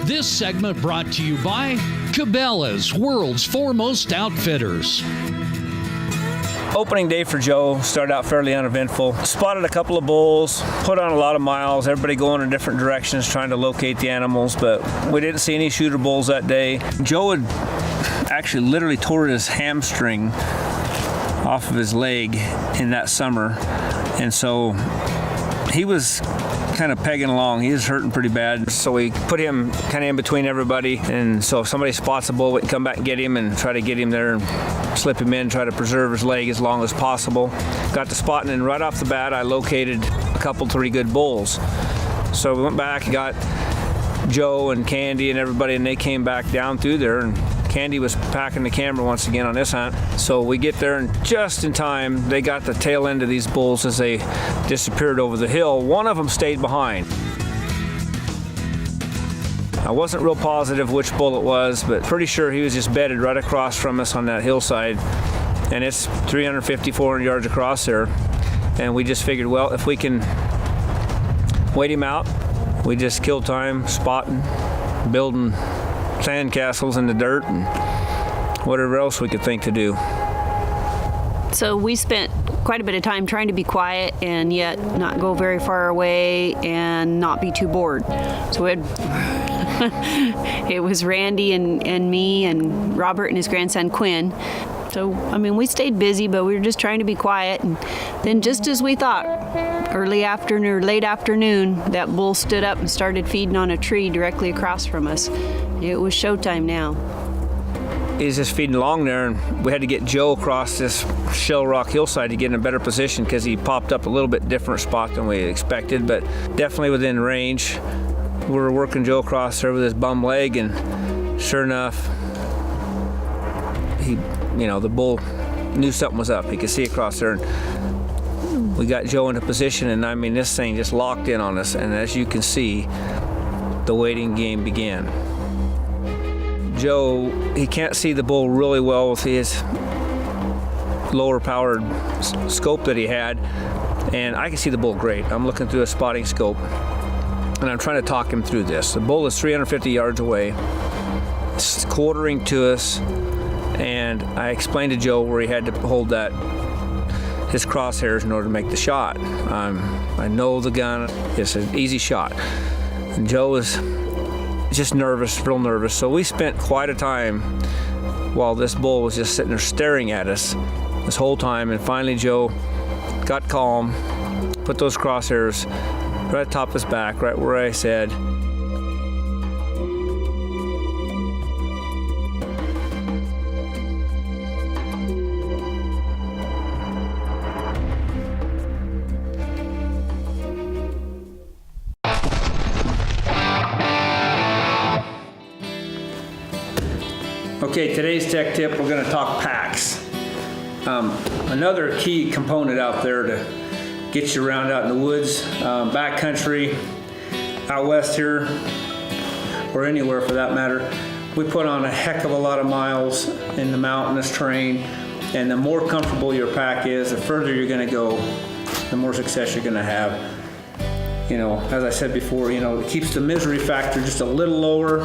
This segment brought to you by Cabela's, world's foremost outfitters. Opening day for Joe started out fairly uneventful. Spotted a couple of bulls, put on a lot of miles, everybody going in different directions trying to locate the animals, but we didn't see any shooter bulls that day. Joe had actually literally tore his hamstring off of his leg in that summer, and so he was kind of pegging along. He was hurting pretty bad, so we put him kind of in between everybody, and so if somebody spots a bull, we can come back and get him and try to get him there and slip him in, try to preserve his leg as long as possible. Got to spotting, and right off the bat I located a couple, 3 good bulls. So we went back and got Joe and Candy and everybody, and they came back down through there, and Candy was packing the camera once again on this hunt. So we get there, and just in time, they got the tail end of these bulls as they disappeared over the hill. One of them stayed behind. I wasn't real positive which bull it was, but pretty sure he was just bedded right across from us on that hillside. And it's 350, 400 yards across there. And we just figured, well, if we can wait him out, we just kill time spotting, building sand castles in the dirt, and whatever else we could think to do. So we spent quite a bit of time trying to be quiet and yet not go very far away and not be too bored. So it was Randy and me and Robert and his grandson Quinn. So, I mean, we stayed busy, but we were just trying to be quiet. And then just as we thought, early afternoon or late afternoon, that bull stood up and started feeding on a tree directly across from us. It was showtime now. He's just feeding along there, and we had to get Joe across this shell rock hillside to get in a better position because he popped up a little bit different spot than we expected, but definitely within range. We were working Joe across there with his bum leg, and sure enough, the bull knew something was up. He could see across there, and we got Joe into position, and I mean, this thing just locked in on us, and as you can see, the waiting game began. Joe, he can't see the bull really well with his lower powered scope that he had, and I can see the bull great. I'm looking through a spotting scope, and I'm trying to talk him through this. The bull is 350 yards away. It's quartering to us, and I explained to Joe where he had to hold his crosshairs in order to make the shot. I know the gun. It's an easy shot. And Joe was just nervous, real nervous. So we spent quite a time while this bull was just sitting there staring at us this whole time. And finally Joe got calm, put those crosshairs right atop his back, right where I said. Okay, today's tech tip, we're going to talk packs. Another key component out there to get you around out in the woods, backcountry, out west here, or anywhere for that matter. We put on a heck of a lot of miles in the mountainous terrain, and the more comfortable your pack is, the further you're going to go, the more success you're going to have. As I said before, it keeps the misery factor just a little lower.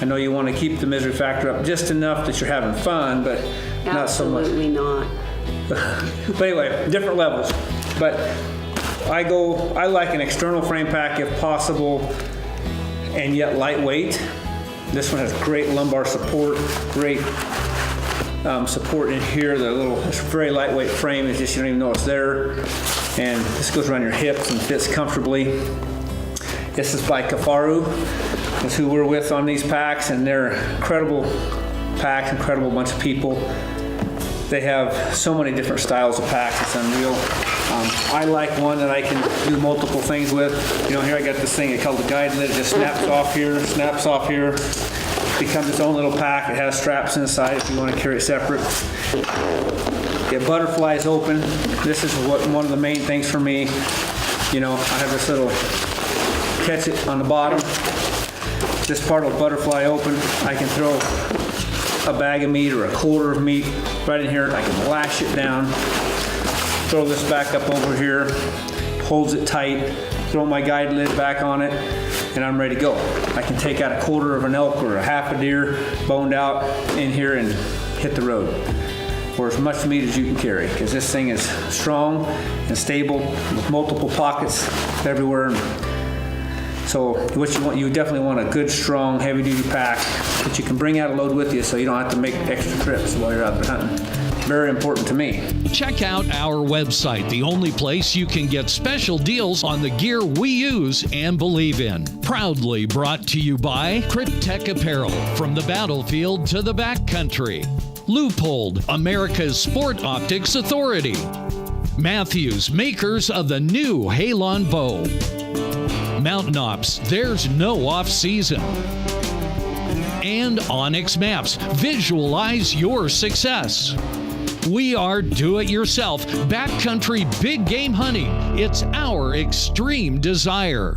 I know you want to keep the misery factor up just enough that you're having fun, but not so much. Absolutely not. But anyway, different levels. But I like an external frame pack if possible, and yet lightweight. This one has great lumbar support, great support in here. It's a very lightweight frame. It's just you don't even know it's there. And this goes around your hips and fits comfortably. This is by Kafaru. That's who we're with on these packs, and they're incredible packs, incredible bunch of people. They have so many different styles of packs, it's unreal. I like one that I can do multiple things with. Here I got this thing called the guide lid. It just snaps off here, becomes its own little pack. It has straps inside if you want to carry it separate. It butterflies open. This is one of the main things for me. I have this little catch it on the bottom. This part will butterfly open. I can throw a bag of meat or a quarter of meat right in here. I can lash it down, throw this back up over here, holds it tight, throw my guide lid back on it, and I'm ready to go. I can take out a quarter of an elk or a half a deer boned out in here and hit the road, or as much meat as you can carry, because this thing is strong and stable with multiple pockets everywhere. So what you want, you definitely want a good, strong, heavy-duty pack that you can bring out a load with you so you don't have to make extra trips while you're out there hunting. Very important to me. Check out our website, the only place you can get special deals on the gear we use and believe in. Proudly brought to you by Cryptek Apparel, from the battlefield to the backcountry. Leupold, America's Sport Optics Authority. Matthews, makers of the new Halon bow. Mountain Ops, there's no off-season. And Onyx Maps, visualize your success. We are do-it-yourself, backcountry big game hunting. It's our extreme desire.